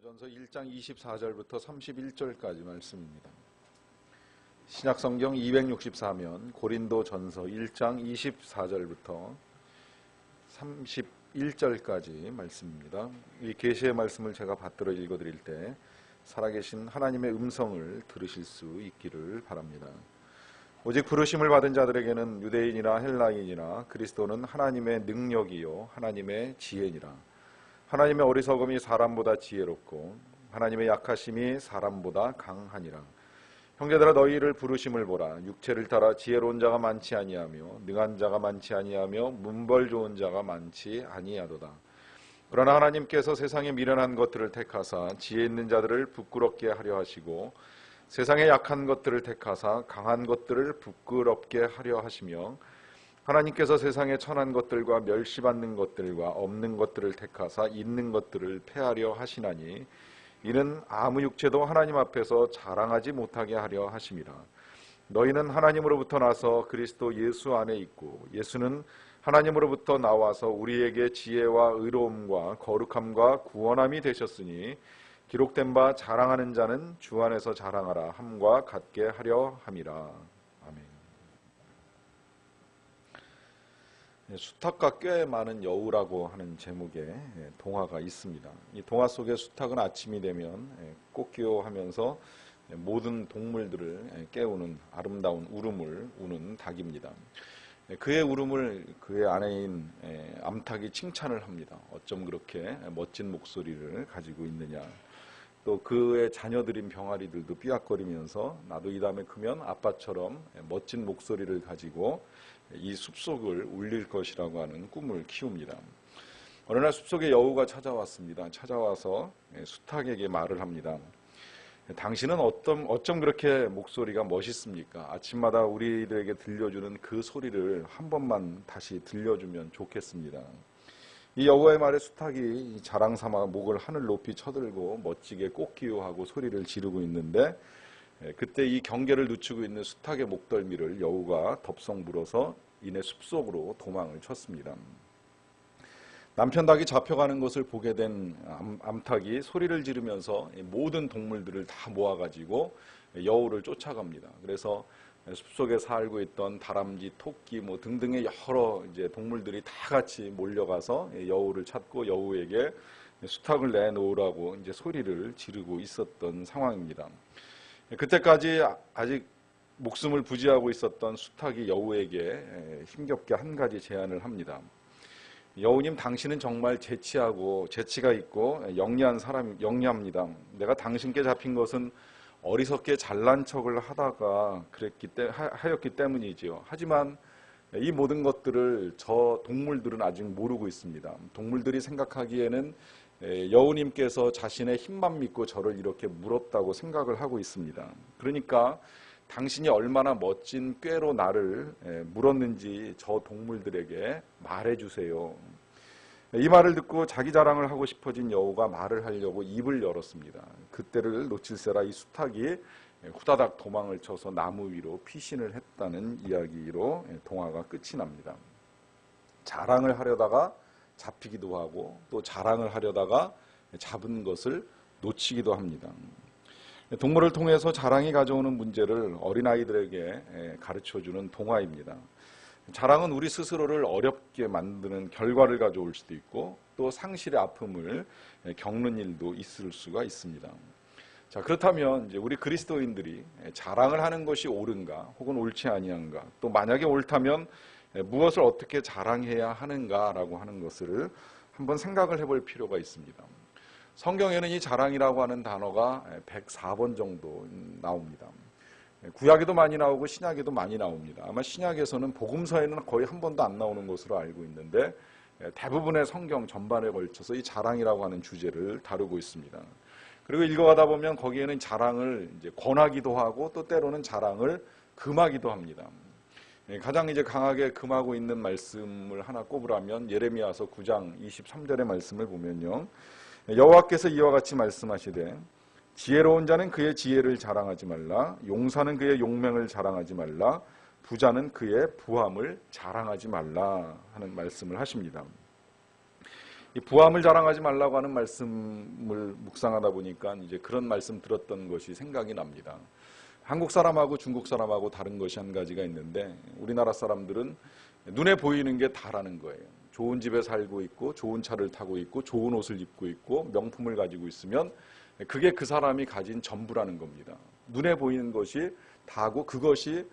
고린도전서 1장 24절부터 31절까지 말씀입니다. 신약성경 264면 고린도전서 1장 24절부터 31절까지 말씀입니다. 이 계시의 말씀을 제가 받들어 읽어드릴 때 살아계신 하나님의 음성을 들으실 수 있기를 바랍니다. 오직 부르심을 받은 자들에게는 유대인이나 헬라인이나 그리스도는 하나님의 능력이요 하나님의 지혜니라. 하나님의 어리석음이 사람보다 지혜롭고 하나님의 약하심이 사람보다 강하니라. 형제들아, 너희를 부르심을 보라. 육체를 따라 지혜로운 자가 많지 아니하며 능한 자가 많지 아니하며 문벌 좋은 자가 많지 아니하도다. 그러나 하나님께서 세상에 미련한 것들을 택하사 지혜 있는 자들을 부끄럽게 하려 하시고 세상에 약한 것들을 택하사 강한 것들을 부끄럽게 하려 하시며 하나님께서 세상에 천한 것들과 멸시받는 것들과 없는 것들을 택하사 있는 것들을 폐하려 하시나니 이는 아무 육체도 하나님 앞에서 자랑하지 못하게 하려 하심이라. 너희는 하나님으로부터 나서 그리스도 예수 안에 있고 예수는 하나님으로부터 나와서 우리에게 지혜와 의로움과 거룩함과 구원함이 되셨으니 기록된 바 자랑하는 자는 주 안에서 자랑하라 함과 같게 하려 함이라. 아멘. 수탉과 꽤 많은 여우라고 하는 제목의 동화가 있습니다. 이 동화 속의 수탉은 아침이 되면 꽃기호하면서 모든 동물들을 깨우는 아름다운 울음을 우는 닭입니다. 그의 울음을 그의 아내인 암탉이 칭찬을 합니다. 어쩜 그렇게 멋진 목소리를 가지고 있느냐. 또 그의 자녀들인 병아리들도 삐약거리면서 나도 이 다음에 크면 아빠처럼 멋진 목소리를 가지고 이 숲속을 울릴 것이라고 하는 꿈을 키웁니다. 어느 날 숲속에 여우가 찾아왔습니다. 찾아와서 수탉에게 말을 합니다. 당신은 어쩜 그렇게 목소리가 멋있습니까? 아침마다 우리들에게 들려주는 그 소리를 한 번만 다시 들려주면 좋겠습니다. 이 여우의 말에 수탉이 자랑삼아 목을 하늘 높이 쳐들고 멋지게 꽃기호하고 소리를 지르고 있는데 그때 이 경계를 늦추고 있는 수탉의 목덜미를 여우가 덥석 물어서 이내 숲속으로 도망을 쳤습니다. 남편 닭이 잡혀가는 것을 보게 된 암탉이 소리를 지르면서 모든 동물들을 다 모아가지고 여우를 쫓아갑니다. 그래서 숲속에 살고 있던 다람쥐, 토끼 등등의 여러 동물들이 다 같이 몰려가서 여우를 찾고 여우에게 수탉을 내놓으라고 소리를 지르고 있었던 상황입니다. 그때까지 아직 목숨을 부지하고 있었던 수탉이 여우에게 힘겹게 한 가지 제안을 합니다. 여우님, 당신은 정말 재치가 있고 영리합니다. 내가 당신께 잡힌 것은 어리석게 잘난 척을 하다가 하였기 때문이지요. 하지만 이 모든 것들을 저 동물들은 아직 모르고 있습니다. 동물들이 생각하기에는 여우님께서 자신의 힘만 믿고 저를 이렇게 물었다고 생각을 하고 있습니다. 그러니까 당신이 얼마나 멋진 꾀로 나를 물었는지 저 동물들에게 말해주세요. 이 말을 듣고 자기 자랑을 하고 싶어진 여우가 말을 하려고 입을 열었습니다. 그때를 놓칠세라 이 수탉이 후다닥 도망을 쳐서 나무 위로 피신을 했다는 이야기로 동화가 끝이 납니다. 자랑을 하려다가 잡히기도 하고 또 자랑을 하려다가 잡은 것을 놓치기도 합니다. 동물을 통해서 자랑이 가져오는 문제를 어린아이들에게 가르쳐주는 동화입니다. 자랑은 우리 스스로를 어렵게 만드는 결과를 가져올 수도 있고 또 상실의 아픔을 겪는 일도 있을 수가 있습니다. 자, 그렇다면 우리 그리스도인들이 자랑을 하는 것이 옳은가 혹은 옳지 아니한가, 또 만약에 옳다면 무엇을 어떻게 자랑해야 하는가라고 하는 것을 한번 생각을 해볼 필요가 있습니다. 성경에는 이 자랑이라고 하는 단어가 104번 정도 나옵니다. 구약에도 많이 나오고 신약에도 많이 나옵니다. 아마 신약에서는 복음서에는 거의 한 번도 안 나오는 것으로 알고 있는데 대부분의 성경 전반에 걸쳐서 이 자랑이라고 하는 주제를 다루고 있습니다. 그리고 읽어가다 보면 거기에는 자랑을 권하기도 하고 또 때로는 자랑을 금하기도 합니다. 가장 강하게 금하고 있는 말씀을 하나 꼽으라면 예레미야서 9장 23절의 말씀을 보면요. 여호와께서 이와 같이 말씀하시되 지혜로운 자는 그의 지혜를 자랑하지 말라. 용사는 그의 용맹을 자랑하지 말라. 부자는 그의 부함을 자랑하지 말라 하는 말씀을 하십니다. 이 부함을 자랑하지 말라고 하는 말씀을 묵상하다 보니까 이제 그런 말씀 들었던 것이 생각이 납니다. 한국 사람하고 중국 사람하고 다른 것이 한 가지가 있는데 우리나라 사람들은 눈에 보이는 게 다라는 거예요. 좋은 집에 살고 있고 좋은 차를 타고 있고 좋은 옷을 입고 있고 명품을 가지고 있으면 그게 그 사람이 가진 전부라는 겁니다. 눈에 보이는 것이 다고 그것이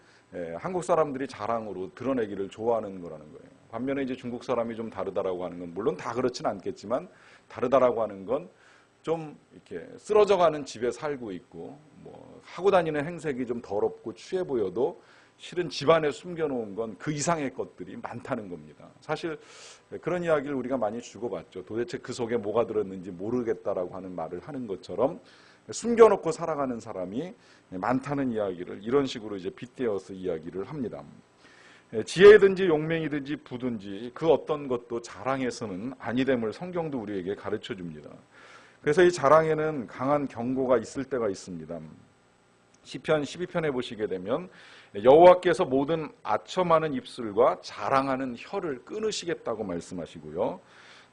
한국 사람들이 자랑으로 드러내기를 좋아하는 거라는 거예요. 반면에 이제 중국 사람이 좀 다르다라고 하는 건 물론 다 그렇지는 않겠지만 다르다라고 하는 건 좀 이렇게 쓰러져가는 집에 살고 있고 뭐 하고 다니는 행색이 좀 더럽고 취해 보여도 실은 집안에 숨겨놓은 건 그 이상의 것들이 많다는 겁니다. 사실 그런 이야기를 우리가 많이 주고받죠. 도대체 그 속에 뭐가 들었는지 모르겠다라고 하는 말을 하는 것처럼 숨겨놓고 살아가는 사람이 많다는 이야기를 이런 식으로 이제 빗대어서 이야기를 합니다. 지혜든지 용맹이든지 부든지 그 어떤 것도 자랑해서는 아니됨을 성경도 우리에게 가르쳐 줍니다. 그래서 이 자랑에는 강한 경고가 있을 때가 있습니다. 시편 12편에 보시게 되면 여호와께서 모든 아첨하는 입술과 자랑하는 혀를 끊으시겠다고 말씀하시고요.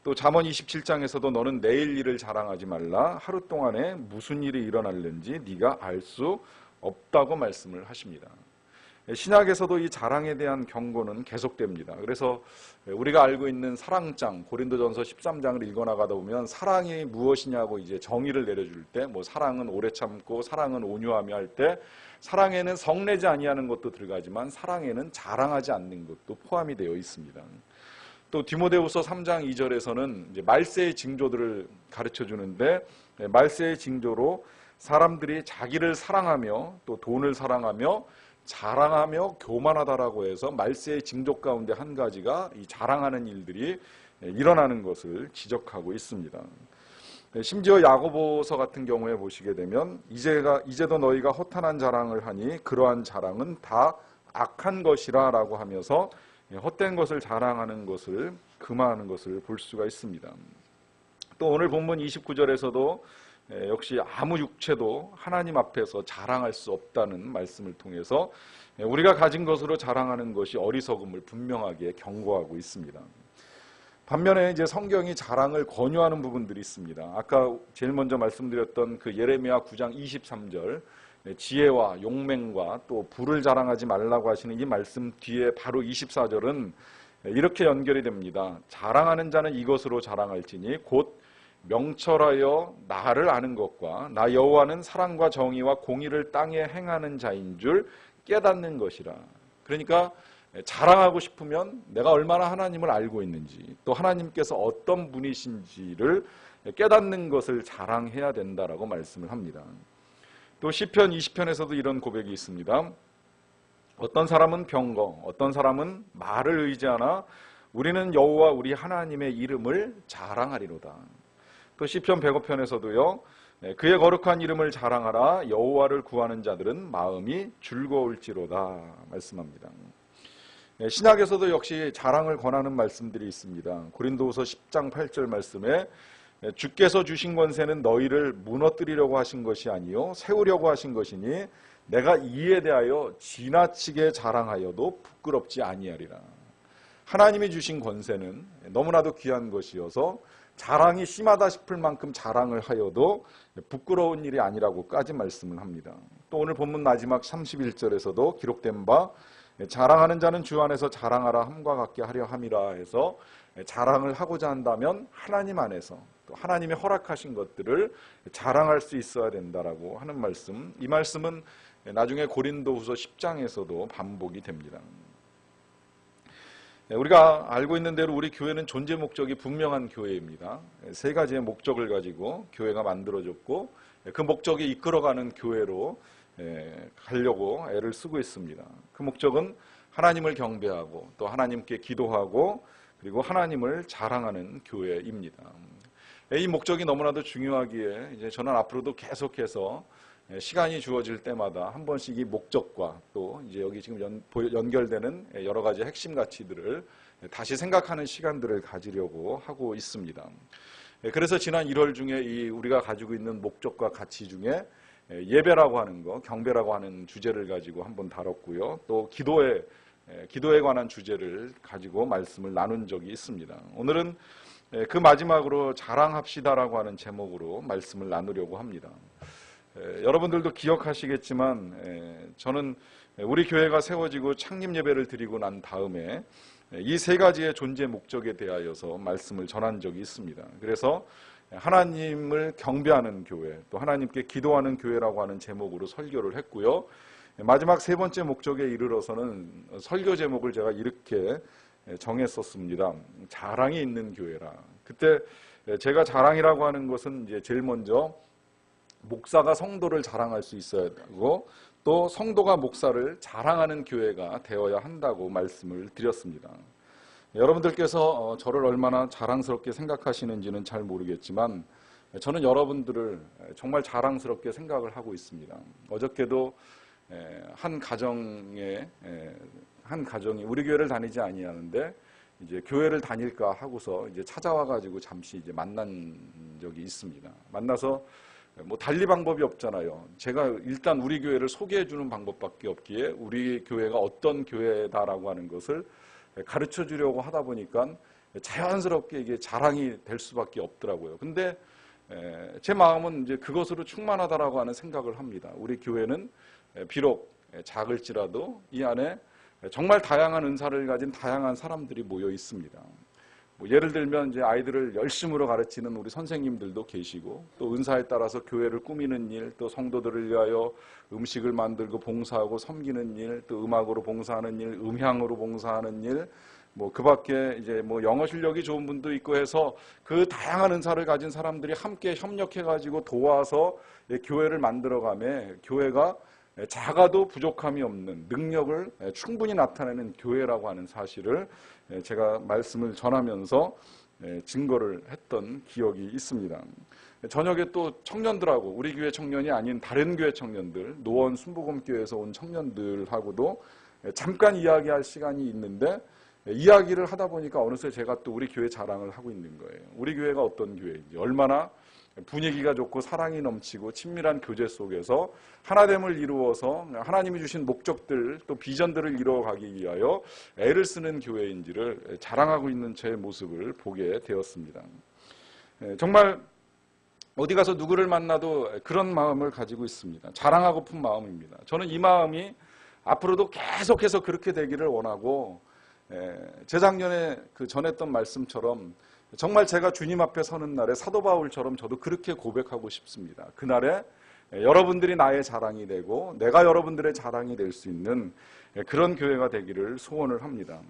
또 잠언 27장에서도 너는 내일 일을 자랑하지 말라. 하루 동안에 무슨 일이 일어날는지 네가 알 수 없다고 말씀을 하십니다. 신약에서도 이 자랑에 대한 경고는 계속됩니다. 그래서 우리가 알고 있는 사랑장 고린도전서 13장을 읽어나가다 보면 사랑이 무엇이냐고 이제 정의를 내려줄 때 뭐 사랑은 오래 참고 사랑은 온유하며 할 때 사랑에는 성내지 아니하는 것도 들어가지만 사랑에는 자랑하지 않는 것도 포함이 되어 있습니다. 또 디모데후서 3장 2절에서는 이제 말세의 징조들을 가르쳐 주는데 말세의 징조로 사람들이 자기를 사랑하며 또 돈을 사랑하며 자랑하며 교만하다라고 해서 말세의 징조 가운데 한 가지가 이 자랑하는 일들이 일어나는 것을 지적하고 있습니다. 심지어 야고보서 같은 경우에 보시게 되면 이제도 너희가 허탄한 자랑을 하니 그러한 자랑은 다 악한 것이라 라고 하면서 헛된 것을 자랑하는 것을 금하는 것을 볼 수가 있습니다. 또 오늘 본문 29절에서도 역시 아무 육체도 하나님 앞에서 자랑할 수 없다는 말씀을 통해서 우리가 가진 것으로 자랑하는 것이 어리석음을 분명하게 경고하고 있습니다. 반면에 이제 성경이 자랑을 권유하는 부분들이 있습니다. 아까 제일 먼저 말씀드렸던 그 예레미야 9장 23절 지혜와 용맹과 또 부를 자랑하지 말라고 하시는 이 말씀 뒤에 바로 24절은 이렇게 연결이 됩니다. 자랑하는 자는 이것으로 자랑할지니 곧 명철하여 나를 아는 것과 나 여호와는 사랑과 정의와 공의를 땅에 행하는 자인 줄 깨닫는 것이라. 그러니까 자랑하고 싶으면 내가 얼마나 하나님을 알고 있는지 또 하나님께서 어떤 분이신지를 깨닫는 것을 자랑해야 된다라고 말씀을 합니다. 또 시편 20편에서도 이런 고백이 있습니다. 어떤 사람은 병거, 어떤 사람은 말을 의지하나 우리는 여호와 우리 하나님의 이름을 자랑하리로다. 또 시편 105편에서도요. 그의 거룩한 이름을 자랑하라. 여호와를 구하는 자들은 마음이 즐거울지로다 말씀합니다. 신약에서도 역시 자랑을 권하는 말씀들이 있습니다. 고린도후서 10장 8절 말씀에 주께서 주신 권세는 너희를 무너뜨리려고 하신 것이 아니요 세우려고 하신 것이니 내가 이에 대하여 지나치게 자랑하여도 부끄럽지 아니하리라. 하나님이 주신 권세는 너무나도 귀한 것이어서 자랑이 심하다 싶을 만큼 자랑을 하여도 부끄러운 일이 아니라고까지 말씀을 합니다. 또 오늘 본문 마지막 31절에서도 기록된 바 자랑하는 자는 주 안에서 자랑하라 함과 같게 하려 함이라 해서 자랑을 하고자 한다면 하나님 안에서 또 하나님이 허락하신 것들을 자랑할 수 있어야 된다라고 하는 말씀, 이 말씀은 나중에 고린도후서 10장에서도 반복이 됩니다. 우리가 알고 있는 대로 우리 교회는 존재 목적이 분명한 교회입니다. 세 가지의 목적을 가지고 교회가 만들어졌고 그 목적이 이끌어가는 교회로 가려고 애를 쓰고 있습니다. 그 목적은 하나님을 경배하고 또 하나님께 기도하고 그리고 하나님을 자랑하는 교회입니다. 이 목적이 너무나도 중요하기에 이제 저는 앞으로도 계속해서 시간이 주어질 때마다 한 번씩 이 목적과 또 이제 여기 지금 연결되는 여러 가지 핵심 가치들을 다시 생각하는 시간들을 가지려고 하고 있습니다. 그래서 지난 1월 중에 우리가 가지고 있는 목적과 가치 중에 예배라고 하는 거, 경배라고 하는 주제를 가지고 한번 다뤘고요. 또 기도에 관한 주제를 가지고 말씀을 나눈 적이 있습니다. 오늘은 그 마지막으로 자랑합시다라고 하는 제목으로 말씀을 나누려고 합니다. 여러분들도 기억하시겠지만 저는 우리 교회가 세워지고 창립 예배를 드리고 난 다음에 이 세 가지의 존재 목적에 대하여서 말씀을 전한 적이 있습니다. 그래서 하나님을 경배하는 교회, 또 하나님께 기도하는 교회라고 하는 제목으로 설교를 했고요. 마지막 세 번째 목적에 이르러서는 설교 제목을 제가 이렇게 정했었습니다. 자랑이 있는 교회라. 그때 제가 자랑이라고 하는 것은 이제 제일 먼저 목사가 성도를 자랑할 수 있어야 하고, 또 성도가 목사를 자랑하는 교회가 되어야 한다고 말씀을 드렸습니다. 여러분들께서 저를 얼마나 자랑스럽게 생각하시는지는 잘 모르겠지만 저는 여러분들을 정말 자랑스럽게 생각을 하고 있습니다. 어저께도 한 가정이 우리 교회를 다니지 아니하는데 이제 교회를 다닐까 하고서 이제 찾아와 가지고 잠시 이제 만난 적이 있습니다. 만나서 뭐 달리 방법이 없잖아요. 제가 일단 우리 교회를 소개해 주는 방법밖에 없기에 우리 교회가 어떤 교회다라고 하는 것을 가르쳐 주려고 하다 보니까 자연스럽게 이게 자랑이 될 수밖에 없더라고요. 근데 제 마음은 이제 그것으로 충만하다라고 하는 생각을 합니다. 우리 교회는 비록 작을지라도 이 안에 정말 다양한 은사를 가진 다양한 사람들이 모여 있습니다. 뭐 예를 들면 이제 아이들을 열심으로 가르치는 우리 선생님들도 계시고, 또 은사에 따라서 교회를 꾸미는 일, 또 성도들을 위하여 음식을 만들고 봉사하고 섬기는 일, 또 음악으로 봉사하는 일, 음향으로 봉사하는 일, 뭐 그밖에 이제 뭐 영어 실력이 좋은 분도 있고 해서 그 다양한 은사를 가진 사람들이 함께 협력해 가지고 도와서 교회를 만들어가며 교회가 작아도 부족함이 없는 능력을 충분히 나타내는 교회라고 하는 사실을 제가 말씀을 전하면서 증거를 했던 기억이 있습니다. 저녁에 또 청년들하고, 우리 교회 청년이 아닌 다른 교회 청년들, 노원 순복음교회에서 온 청년들하고도 잠깐 이야기할 시간이 있는데, 이야기를 하다 보니까 어느새 제가 또 우리 교회 자랑을 하고 있는 거예요. 우리 교회가 어떤 교회인지, 얼마나 분위기가 좋고 사랑이 넘치고 친밀한 교제 속에서 하나됨을 이루어서 하나님이 주신 목적들, 또 비전들을 이루어가기 위하여 애를 쓰는 교회인지를 자랑하고 있는 제 모습을 보게 되었습니다. 정말 어디 가서 누구를 만나도 그런 마음을 가지고 있습니다. 자랑하고픈 마음입니다. 저는 이 마음이 앞으로도 계속해서 그렇게 되기를 원하고, 재작년에 그 전했던 말씀처럼 정말 제가 주님 앞에 서는 날에 사도 바울처럼 저도 그렇게 고백하고 싶습니다. 그날에 여러분들이 나의 자랑이 되고 내가 여러분들의 자랑이 될 수 있는 그런 교회가 되기를 소원을 합니다.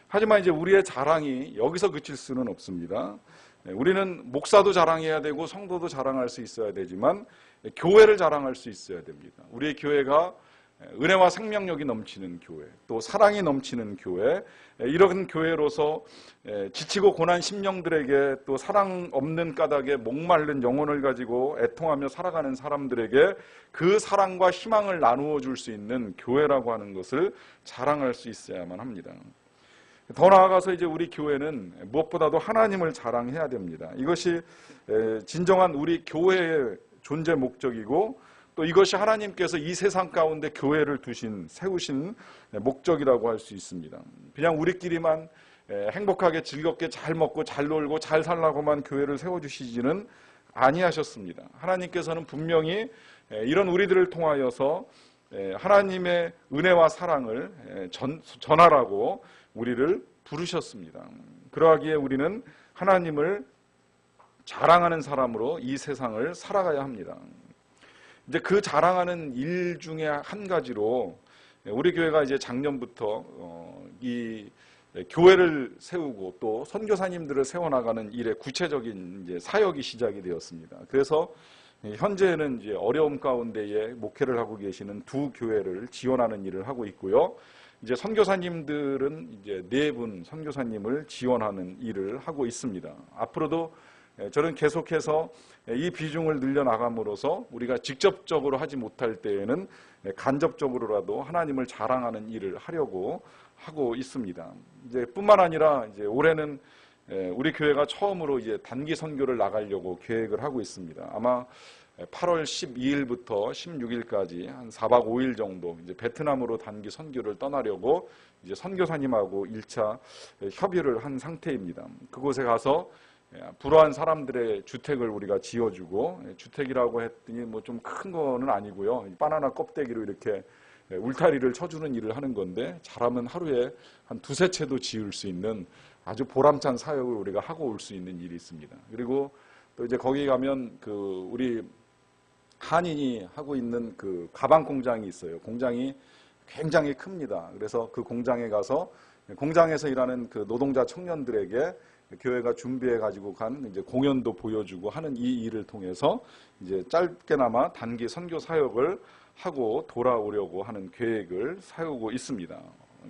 하지만 이제 우리의 자랑이 여기서 그칠 수는 없습니다. 우리는 목사도 자랑해야 되고 성도도 자랑할 수 있어야 되지만 교회를 자랑할 수 있어야 됩니다. 우리의 교회가 은혜와 생명력이 넘치는 교회, 또 사랑이 넘치는 교회, 이런 교회로서 지치고 고난 심령들에게, 또 사랑 없는 까닭에 목마른 영혼을 가지고 애통하며 살아가는 사람들에게 그 사랑과 희망을 나누어 줄 수 있는 교회라고 하는 것을 자랑할 수 있어야만 합니다. 더 나아가서 이제 우리 교회는 무엇보다도 하나님을 자랑해야 됩니다. 이것이 진정한 우리 교회의 존재 목적이고, 또 이것이 하나님께서 이 세상 가운데 교회를 세우신 목적이라고 할 수 있습니다. 그냥 우리끼리만 행복하게 즐겁게 잘 먹고 잘 놀고 잘 살라고만 교회를 세워주시지는 아니하셨습니다. 하나님께서는 분명히 이런 우리들을 통하여서 하나님의 은혜와 사랑을 전하라고 우리를 부르셨습니다. 그러하기에 우리는 하나님을 자랑하는 사람으로 이 세상을 살아가야 합니다. 이제 그 자랑하는 일 중에 한 가지로 우리 교회가 이제 작년부터 이 교회를 세우고 또 선교사님들을 세워나가는 일의 구체적인 이제 사역이 시작이 되었습니다. 그래서 현재는 이제 어려움 가운데에 목회를 하고 계시는 두 교회를 지원하는 일을 하고 있고요. 이제 선교사님들은 이제 4분 선교사님을 지원하는 일을 하고 있습니다. 앞으로도 저는 계속해서 이 비중을 늘려나감으로써 우리가 직접적으로 하지 못할 때에는 간접적으로라도 하나님을 자랑하는 일을 하려고 하고 있습니다. 이제 뿐만 아니라 이제 올해는 우리 교회가 처음으로 이제 단기 선교를 나가려고 계획을 하고 있습니다. 아마 8월 12일부터 16일까지 한 4박 5일 정도 이제 베트남으로 단기 선교를 떠나려고 이제 선교사님하고 1차 협의를 한 상태입니다. 그곳에 가서 불우한 사람들의 주택을 우리가 지어주고, 주택이라고 했더니 뭐 좀 큰 거는 아니고요. 바나나 껍데기로 이렇게 울타리를 쳐주는 일을 하는 건데, 잘하면 하루에 한 두세 채도 지을 수 있는 아주 보람찬 사역을 우리가 하고 올 수 있는 일이 있습니다. 그리고 또 이제 거기 가면 우리 한인이 하고 있는 가방 공장이 있어요. 공장이 굉장히 큽니다. 그래서 그 공장에 가서 공장에서 일하는 노동자 청년들에게 교회가 준비해 가지고 간 이제 공연도 보여주고 하는 이 일을 통해서 이제 짧게나마 단기 선교 사역을 하고 돌아오려고 하는 계획을 세우고 있습니다.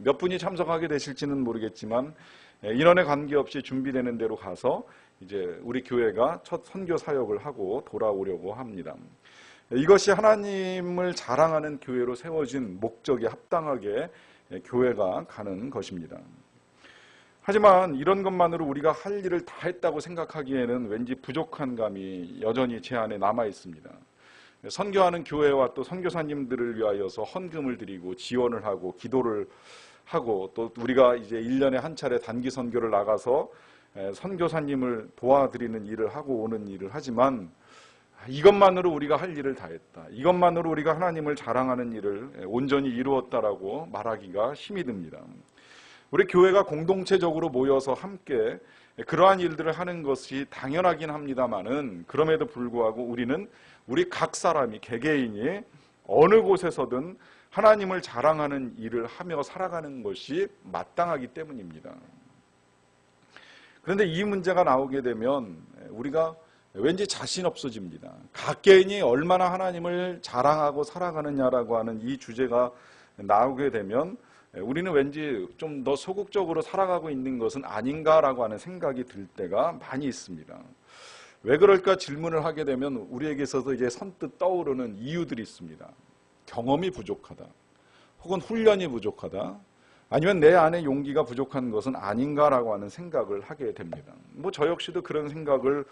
몇 분이 참석하게 되실지는 모르겠지만 인원에 관계없이 준비되는 대로 가서 이제 우리 교회가 첫 선교 사역을 하고 돌아오려고 합니다. 이것이 하나님을 자랑하는 교회로 세워진 목적에 합당하게 교회가 가는 것입니다. 하지만 이런 것만으로 우리가 할 일을 다 했다고 생각하기에는 왠지 부족한 감이 여전히 제 안에 남아 있습니다. 선교하는 교회와 또 선교사님들을 위하여서 헌금을 드리고 지원을 하고 기도를 하고, 또 우리가 이제 1년에 한 차례 단기 선교를 나가서 선교사님을 도와드리는 일을 하고 오는 일을 하지만, 이것만으로 우리가 할 일을 다 했다, 이것만으로 우리가 하나님을 자랑하는 일을 온전히 이루었다라고 말하기가 힘이 듭니다. 우리 교회가 공동체적으로 모여서 함께 그러한 일들을 하는 것이 당연하긴 합니다만은, 그럼에도 불구하고 우리는 우리 각 사람이 개개인이 어느 곳에서든 하나님을 자랑하는 일을 하며 살아가는 것이 마땅하기 때문입니다. 그런데 이 문제가 나오게 되면 우리가 왠지 자신 없어집니다. 각개인이 얼마나 하나님을 자랑하고 살아가느냐라고 하는 이 주제가 나오게 되면 우리는 왠지 좀 더 소극적으로 살아가고 있는 것은 아닌가라고 하는 생각이 들 때가 많이 있습니다. 왜 그럴까 질문을 하게 되면 우리에게 있어서 이제 선뜻 떠오르는 이유들이 있습니다. 경험이 부족하다, 혹은 훈련이 부족하다, 아니면 내 안에 용기가 부족한 것은 아닌가라고 하는 생각을 하게 됩니다. 뭐 저 역시도 그런 생각을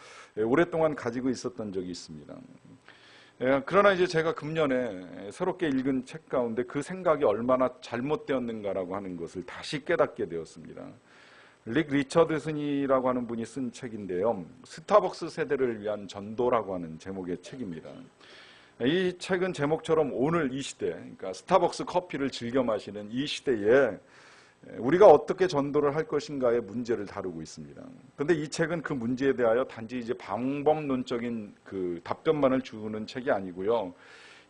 오랫동안 가지고 있었던 적이 있습니다. 그러나 이제 제가 금년에 새롭게 읽은 책 가운데 그 생각이 얼마나 잘못되었는가라고 하는 것을 다시 깨닫게 되었습니다. 릭 리처드슨이라고 하는 분이 쓴 책인데요, 스타벅스 세대를 위한 전도라고 하는 제목의 책입니다. 이 책은 제목처럼 오늘 이 시대, 그러니까 스타벅스 커피를 즐겨 마시는 이 시대에 우리가 어떻게 전도를 할 것인가의 문제를 다루고 있습니다. 그런데 이 책은 그 문제에 대하여 단지 이제 방법론적인 답변만을 주는 책이 아니고요,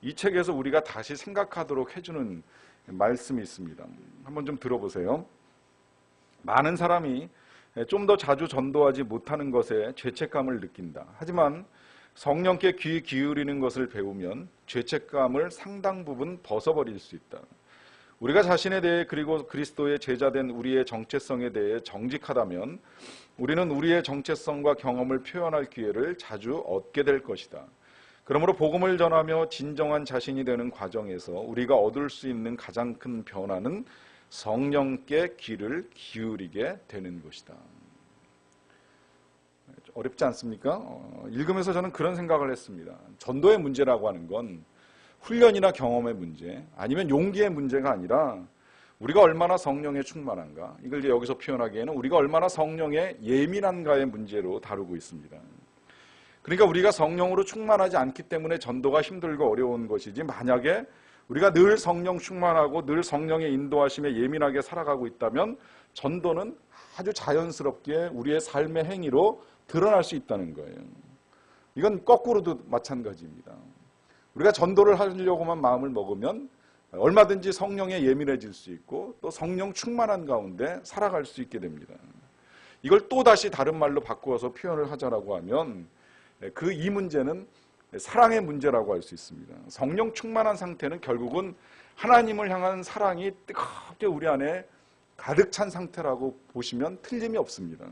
이 책에서 우리가 다시 생각하도록 해주는 말씀이 있습니다. 한번 좀 들어보세요. 많은 사람이 좀 더 자주 전도하지 못하는 것에 죄책감을 느낀다. 하지만 성령께 귀 기울이는 것을 배우면 죄책감을 상당 부분 벗어버릴 수 있다. 우리가 자신에 대해, 그리고 그리스도의 제자된 우리의 정체성에 대해 정직하다면 우리는 우리의 정체성과 경험을 표현할 기회를 자주 얻게 될 것이다. 그러므로 복음을 전하며 진정한 자신이 되는 과정에서 우리가 얻을 수 있는 가장 큰 변화는 성령께 귀를 기울이게 되는 것이다. 어렵지 않습니까? 읽으면서 저는 그런 생각을 했습니다. 전도의 문제라고 하는 건 훈련이나 경험의 문제, 아니면 용기의 문제가 아니라 우리가 얼마나 성령에 충만한가, 이걸 이제 여기서 표현하기에는 우리가 얼마나 성령에 예민한가의 문제로 다루고 있습니다. 그러니까 우리가 성령으로 충만하지 않기 때문에 전도가 힘들고 어려운 것이지, 만약에 우리가 늘 성령 충만하고 늘 성령의 인도하심에 예민하게 살아가고 있다면 전도는 아주 자연스럽게 우리의 삶의 행위로 드러날 수 있다는 거예요. 이건 거꾸로도 마찬가지입니다. 우리가 전도를 하려고만 마음을 먹으면 얼마든지 성령에 예민해질 수 있고 또 성령 충만한 가운데 살아갈 수 있게 됩니다. 이걸 또다시 다른 말로 바꾸어서 표현을 하자라고 하면 이 문제는 사랑의 문제라고 할 수 있습니다. 성령 충만한 상태는 결국은 하나님을 향한 사랑이 뜨겁게 우리 안에 가득 찬 상태라고 보시면 틀림이 없습니다.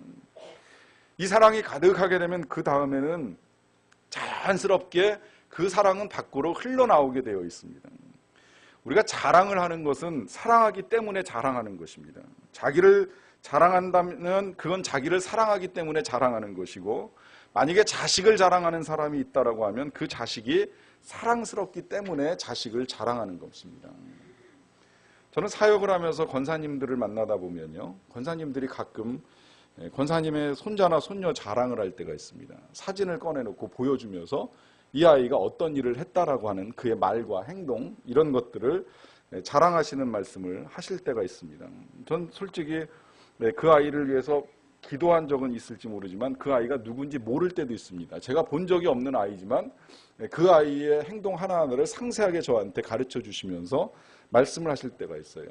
이 사랑이 가득하게 되면 그 다음에는 자연스럽게 그 사랑은 밖으로 흘러나오게 되어 있습니다. 우리가 자랑을 하는 것은 사랑하기 때문에 자랑하는 것입니다. 자기를 자랑한다면 그건 자기를 사랑하기 때문에 자랑하는 것이고, 만약에 자식을 자랑하는 사람이 있다라고 하면 그 자식이 사랑스럽기 때문에 자식을 자랑하는 것입니다. 저는 사역을 하면서 권사님들을 만나다 보면요, 권사님들이 가끔 권사님의 손자나 손녀 자랑을 할 때가 있습니다. 사진을 꺼내놓고 보여주면서 이 아이가 어떤 일을 했다라고 하는 그의 말과 행동 이런 것들을 자랑하시는 말씀을 하실 때가 있습니다. 전 솔직히 그 아이를 위해서 기도한 적은 있을지 모르지만 그 아이가 누군지 모를 때도 있습니다. 제가 본 적이 없는 아이지만 그 아이의 행동 하나하나를 상세하게 저한테 가르쳐 주시면서 말씀을 하실 때가 있어요.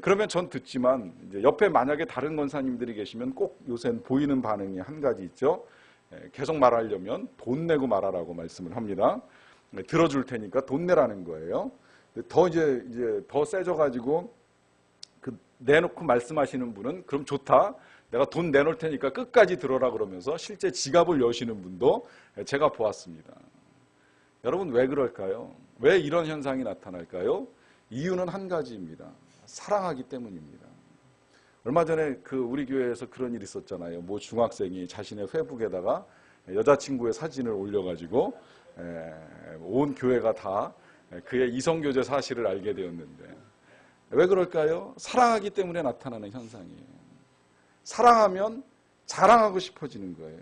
그러면 전 듣지만 이제 옆에 만약에 다른 권사님들이 계시면 꼭 요새는 보이는 반응이 한 가지 있죠. 계속 말하려면 돈 내고 말하라고 말씀을 합니다. 들어줄 테니까 돈 내라는 거예요. 더 이제 더 세져가지고 그 내놓고 말씀하시는 분은 그럼 좋다. 내가 돈 내놓을 테니까 끝까지 들어라 그러면서 실제 지갑을 여시는 분도 제가 보았습니다. 여러분 왜 그럴까요? 왜 이런 현상이 나타날까요? 이유는 한 가지입니다. 사랑하기 때문입니다. 얼마 전에 우리 교회에서 그런 일이 있었잖아요. 뭐 중학생이 자신의 페이북에다가 여자친구의 사진을 올려가지고 온 교회가 다 그의 이성교제 사실을 알게 되었는데 왜 그럴까요? 사랑하기 때문에 나타나는 현상이에요. 사랑하면 자랑하고 싶어지는 거예요.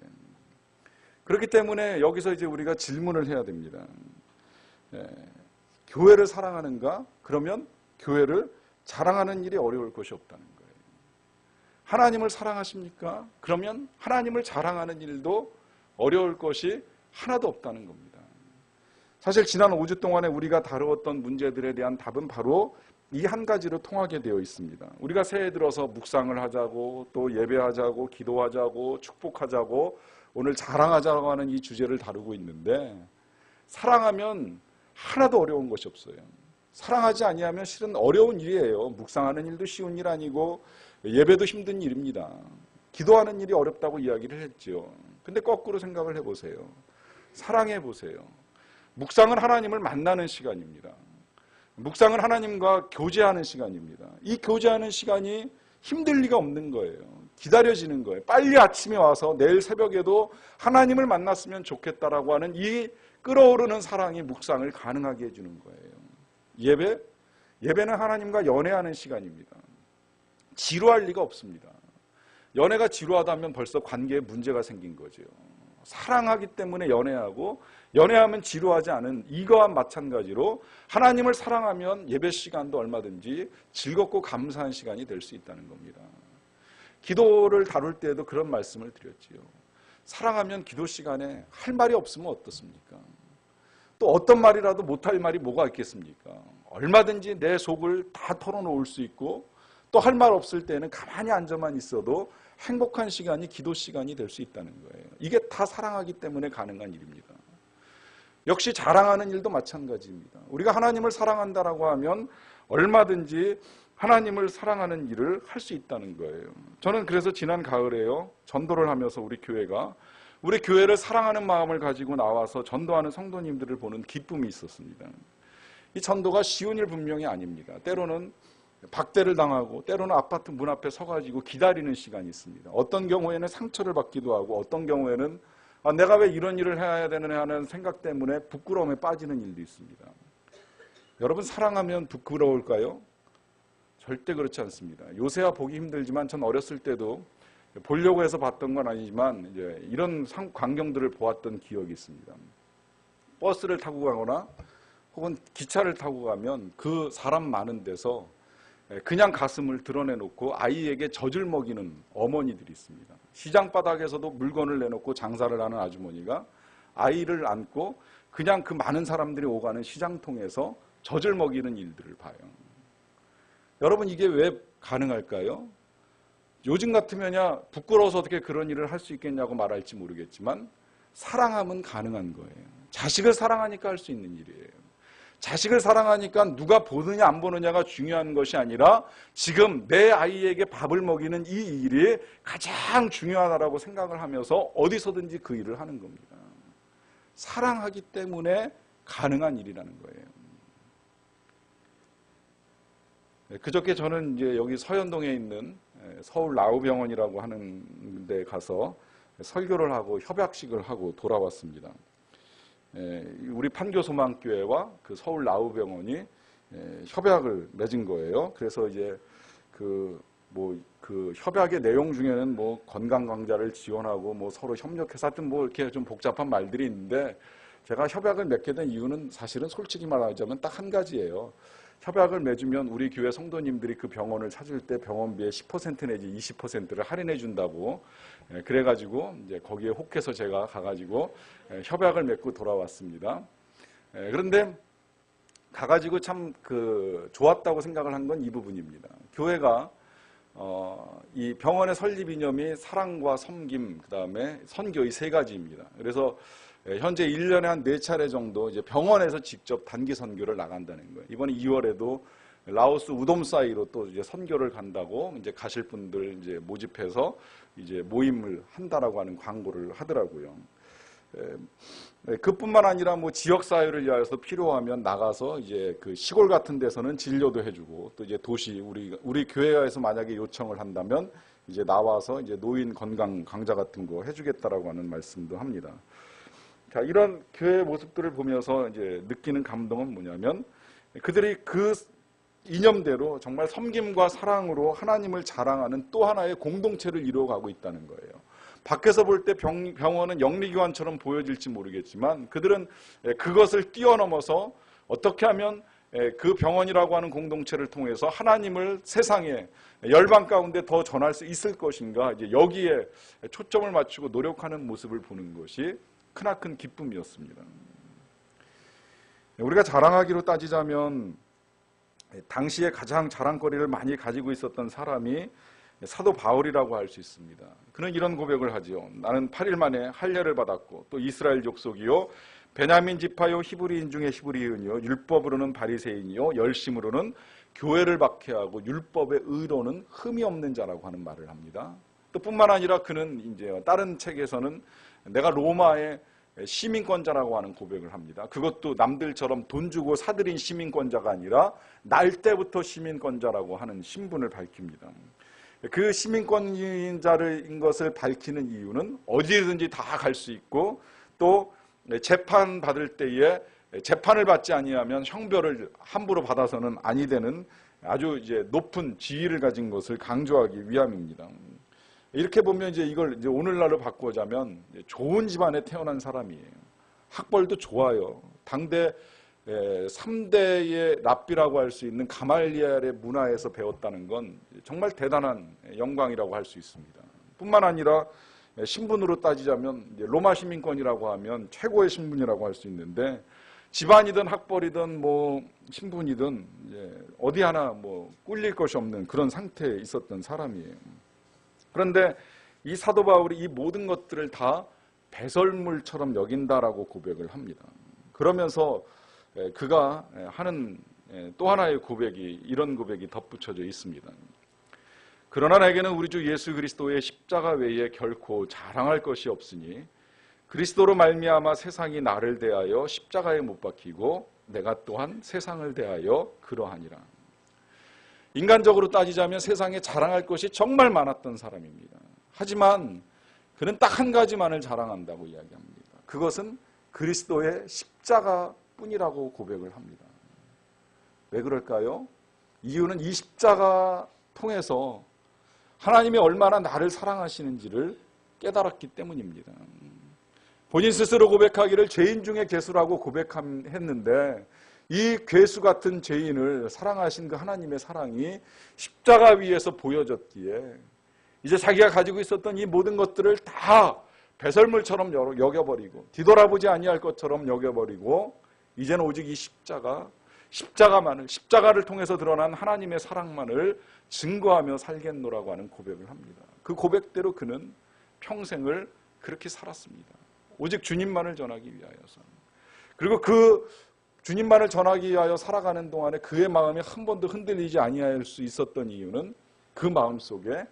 그렇기 때문에 여기서 이제 우리가 질문을 해야 됩니다. 교회를 사랑하는가? 그러면 교회를 자랑하는 일이 어려울 것이 없다는 거예요. 하나님을 사랑하십니까? 그러면 하나님을 자랑하는 일도 어려울 것이 하나도 없다는 겁니다. 사실 지난 5주 동안에 우리가 다루었던 문제들에 대한 답은 바로 이 한 가지로 통하게 되어 있습니다. 우리가 새해 들어서 묵상을 하자고 또 예배하자고 기도하자고 축복하자고 오늘 자랑하자고 하는 이 주제를 다루고 있는데 사랑하면 하나도 어려운 것이 없어요. 사랑하지 아니하면 실은 어려운 일이에요. 묵상하는 일도 쉬운 일 아니고 예배도 힘든 일입니다. 기도하는 일이 어렵다고 이야기를 했죠. 근데 거꾸로 생각을 해보세요. 사랑해 보세요. 묵상은 하나님을 만나는 시간입니다. 묵상은 하나님과 교제하는 시간입니다. 이 교제하는 시간이 힘들 리가 없는 거예요. 기다려지는 거예요. 빨리 아침에 와서 내일 새벽에도 하나님을 만났으면 좋겠다라고 하는 이 끓어오르는 사랑이 묵상을 가능하게 해주는 거예요. 예배는 하나님과 연애하는 시간입니다. 지루할 리가 없습니다. 연애가 지루하다면 벌써 관계에 문제가 생긴 거죠. 사랑하기 때문에 연애하고 연애하면 지루하지 않은 이거와 마찬가지로 하나님을 사랑하면 예배 시간도 얼마든지 즐겁고 감사한 시간이 될 수 있다는 겁니다. 기도를 다룰 때에도 그런 말씀을 드렸지요. 사랑하면 기도 시간에 할 말이 없으면 어떻습니까? 또 어떤 말이라도 못할 말이 뭐가 있겠습니까? 얼마든지 내 속을 다 털어놓을 수 있고 또 할 말 없을 때는 가만히 앉아만 있어도 행복한 시간이 기도 시간이 될 수 있다는 거예요. 이게 다 사랑하기 때문에 가능한 일입니다. 역시 자랑하는 일도 마찬가지입니다. 우리가 하나님을 사랑한다라고 하면 얼마든지 하나님을 사랑하는 일을 할 수 있다는 거예요. 저는 그래서 지난 가을에요. 전도를 하면서 우리 교회를 사랑하는 마음을 가지고 나와서 전도하는 성도님들을 보는 기쁨이 있었습니다. 이 전도가 쉬운 일 분명히 아닙니다. 때로는 박대를 당하고 때로는 아파트 문 앞에 서가지고 기다리는 시간이 있습니다. 어떤 경우에는 상처를 받기도 하고 어떤 경우에는 내가 왜 이런 일을 해야 되느냐 하는 생각 때문에 부끄러움에 빠지는 일도 있습니다. 여러분 사랑하면 부끄러울까요? 절대 그렇지 않습니다. 요새야 보기 힘들지만 전 어렸을 때도 보려고 해서 봤던 건 아니지만 이제 이런 광경들을 보았던 기억이 있습니다. 버스를 타고 가거나 혹은 기차를 타고 가면 그 사람 많은 데서 그냥 가슴을 드러내놓고 아이에게 젖을 먹이는 어머니들이 있습니다. 시장 바닥에서도 물건을 내놓고 장사를 하는 아주머니가 아이를 안고 그냥 그 많은 사람들이 오가는 시장통에서 젖을 먹이는 일들을 봐요. 여러분 이게 왜 가능할까요? 요즘 같으면야 부끄러워서 어떻게 그런 일을 할 수 있겠냐고 말할지 모르겠지만 사랑하면 가능한 거예요. 자식을 사랑하니까 할 수 있는 일이에요. 자식을 사랑하니까 누가 보느냐 안 보느냐가 중요한 것이 아니라 지금 내 아이에게 밥을 먹이는 이 일이 가장 중요하다고 생각을 하면서 어디서든지 그 일을 하는 겁니다. 사랑하기 때문에 가능한 일이라는 거예요. 그저께 저는 이제 여기 서현동에 있는 서울 라우병원이라고 하는 데 가서 설교를 하고 협약식을 하고 돌아왔습니다. 우리 판교소망교회와 그 서울 라우병원이 협약을 맺은 거예요. 그래서 이제 그 뭐 그 협약의 내용 중에는 뭐 건강 강좌를 지원하고 뭐 서로 협력해서 하여튼 뭐 이렇게 좀 복잡한 말들이 있는데, 제가 협약을 맺게 된 이유는 사실은 솔직히 말하자면 딱 한 가지예요. 협약을 맺으면 우리 교회 성도님들이 그 병원을 찾을 때 병원비의 10% 내지 20%를 할인해 준다고, 그래가지고 이제 거기에 혹해서 제가 가가지고 협약을 맺고 돌아왔습니다. 그런데 가가지고 참 좋았다고 생각을 한 건 이 부분입니다. 교회가 이 병원의 설립 이념이 사랑과 섬김, 그 다음에 선교, 이 세 가지입니다. 그래서 현재 1년에 한 4차례 정도 이제 병원에서 직접 단기 선교를 나간다는 거예요. 이번에 2월에도 라오스 우돔사이로 또 이제 선교를 간다고 이제 가실 분들 이제 모집해서 이제 모임을 한다라고 하는 광고를 하더라고요. 그뿐만 아니라 뭐 지역 사회를 위해서 필요하면 나가서 이제 그 시골 같은 데서는 진료도 해주고, 또 이제 도시 우리 교회에서 만약에 요청을 한다면 이제 나와서 이제 노인 건강 강좌 같은 거 해주겠다라고 하는 말씀도 합니다. 자, 이런 교회의 모습들을 보면서 이제 느끼는 감동은 뭐냐면, 그들이 그 이념대로 정말 섬김과 사랑으로 하나님을 자랑하는 또 하나의 공동체를 이루어가고 있다는 거예요. 밖에서 볼 때 병원은 영리기관처럼 보여질지 모르겠지만, 그들은 그것을 뛰어넘어서 어떻게 하면 그 병원이라고 하는 공동체를 통해서 하나님을 세상에 열방 가운데 더 전할 수 있을 것인가, 이제 여기에 초점을 맞추고 노력하는 모습을 보는 것이 크나큰 기쁨이었습니다. 우리가 자랑하기로 따지자면 당시에 가장 자랑거리를 많이 가지고 있었던 사람이 사도 바울이라고 할 수 있습니다. 그는 이런 고백을 하지요. 나는 8일 만에 할례를 받았고 또 이스라엘 족속이요 베냐민 지파요 히브리인 중에 히브리인이요 율법으로는 바리새인이요 열심으로는 교회를 박해하고 율법의 의로는 흠이 없는 자라고 하는 말을 합니다. 또 뿐만 아니라 그는 이제 다른 책에서는 내가 로마의 시민권자라고 하는 고백을 합니다. 그것도 남들처럼 돈 주고 사들인 시민권자가 아니라 날 때부터 시민권자라고 하는 신분을 밝힙니다. 그 시민권자인 것을 밝히는 이유는 어디든지 다 갈 수 있고, 또 재판 받을 때에 재판을 받지 아니하면 형벌을 함부로 받아서는 아니 되는 아주 이제 높은 지위를 가진 것을 강조하기 위함입니다. 이렇게 보면 이걸 이제 오늘날로 바꾸자면 좋은 집안에 태어난 사람이에요. 학벌도 좋아요. 당대 3대의 랍비라고 할 수 있는 가말리엘의 문화에서 배웠다는 건 정말 대단한 영광이라고 할 수 있습니다. 뿐만 아니라 신분으로 따지자면 로마 시민권이라고 하면 최고의 신분이라고 할 수 있는데, 집안이든 학벌이든 뭐 신분이든 어디 하나 뭐 꿀릴 것이 없는 그런 상태에 있었던 사람이에요. 그런데 이 사도 바울이 이 모든 것들을 다 배설물처럼 여긴다라고 고백을 합니다. 그러면서 그가 하는 또 하나의 고백이, 이런 고백이 덧붙여져 있습니다. 그러나 내게는 우리 주 예수 그리스도의 십자가 외에 결코 자랑할 것이 없으니 그리스도로 말미암아 세상이 나를 대하여 십자가에 못 박히고 내가 또한 세상을 대하여 그러하니라. 인간적으로 따지자면 세상에 자랑할 것이 정말 많았던 사람입니다. 하지만 그는 딱 한 가지만을 자랑한다고 이야기합니다. 그것은 그리스도의 십자가 뿐이라고 고백을 합니다. 왜 그럴까요? 이유는 이 십자가 통해서 하나님이 얼마나 나를 사랑하시는지를 깨달았기 때문입니다. 본인 스스로 고백하기를 죄인 중에 괴수라고 고백했는데, 이 괴수 같은 죄인을 사랑하신 그 하나님의 사랑이 십자가 위에서 보여졌기에 이제 자기가 가지고 있었던 이 모든 것들을 다 배설물처럼 여겨버리고 뒤돌아보지 아니할 것처럼 여겨버리고, 이제는 오직 이 십자가를 통해서 드러난 하나님의 사랑만을 증거하며 살겠노라고 하는 고백을 합니다. 그 고백대로 그는 평생을 그렇게 살았습니다. 오직 주님만을 전하기 위하여서. 그리고 그 주님만을 전하기 위하여 살아가는 동안에 그의 마음이 한 번도 흔들리지 아니할 수 있었던 이유는 그 마음 속에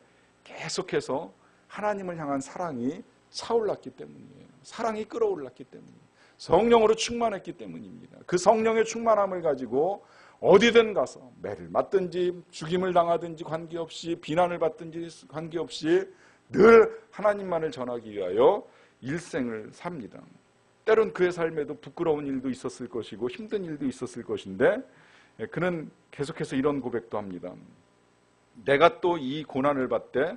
계속해서 하나님을 향한 사랑이 차올랐기 때문이에요. 사랑이 끓어올랐기 때문이에요. 성령으로 충만했기 때문입니다. 그 성령의 충만함을 가지고 어디든 가서 매를 맞든지 죽임을 당하든지 관계없이, 비난을 받든지 관계없이 늘 하나님만을 전하기 위하여 일생을 삽니다. 때론 그의 삶에도 부끄러운 일도 있었을 것이고 힘든 일도 있었을 것인데, 그는 계속해서 이런 고백도 합니다. 내가 또 이 고난을 받되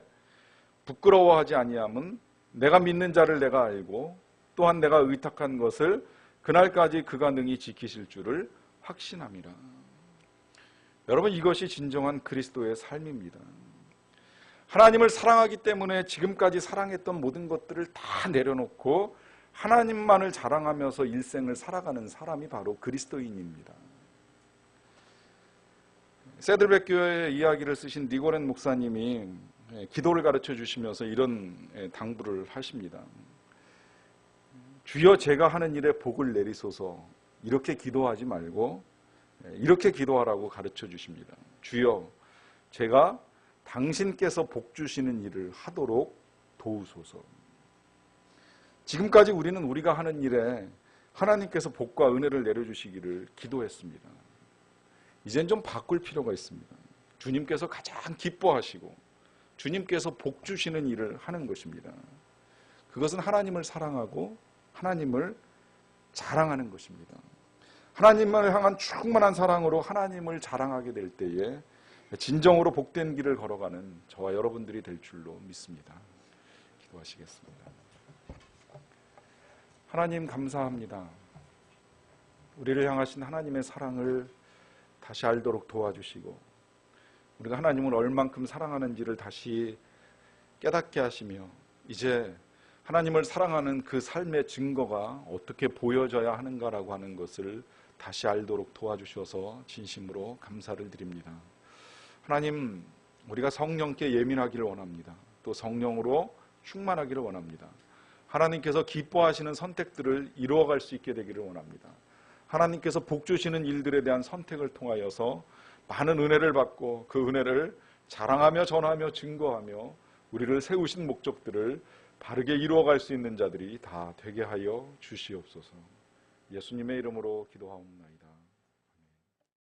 부끄러워하지 아니함은 내가 믿는 자를 내가 알고 또한 내가 의탁한 것을 그날까지 그가 능히 지키실 줄을 확신함이라. 여러분, 이것이 진정한 그리스도의 삶입니다. 하나님을 사랑하기 때문에 지금까지 사랑했던 모든 것들을 다 내려놓고 하나님만을 자랑하면서 일생을 살아가는 사람이 바로 그리스도인입니다. 세들백 교회의 이야기를 쓰신 니고렌 목사님이 기도를 가르쳐 주시면서 이런 당부를 하십니다. 주여 제가 하는 일에 복을 내리소서, 이렇게 기도하지 말고 이렇게 기도하라고 가르쳐 주십니다. 주여 제가 당신께서 복 주시는 일을 하도록 도우소서. 지금까지 우리는 우리가 하는 일에 하나님께서 복과 은혜를 내려주시기를 기도했습니다. 이젠 좀 바꿀 필요가 있습니다. 주님께서 가장 기뻐하시고 주님께서 복 주시는 일을 하는 것입니다. 그것은 하나님을 사랑하고 하나님을 자랑하는 것입니다. 하나님을 향한 충만한 사랑으로 하나님을 자랑하게 될 때에 진정으로 복된 길을 걸어가는 저와 여러분들이 될 줄로 믿습니다. 기도하시겠습니다. 하나님 감사합니다. 우리를 향하신 하나님의 사랑을 다시 알도록 도와주시고 우리가 하나님을 얼만큼 사랑하는지를 다시 깨닫게 하시며 이제 하나님을 사랑하는 그 삶의 증거가 어떻게 보여져야 하는가라고 하는 것을 다시 알도록 도와주셔서 진심으로 감사를 드립니다. 하나님, 우리가 성령께 예민하기를 원합니다. 또 성령으로 충만하기를 원합니다. 하나님께서 기뻐하시는 선택들을 이루어갈 수 있게 되기를 원합니다. 하나님께서 복 주시는 일들에 대한 선택을 통하여서 많은 은혜를 받고 그 은혜를 자랑하며 전하며 증거하며 우리를 세우신 목적들을 바르게 이루어갈 수 있는 자들이 다 되게 하여 주시옵소서. 예수님의 이름으로 기도하옵나이다.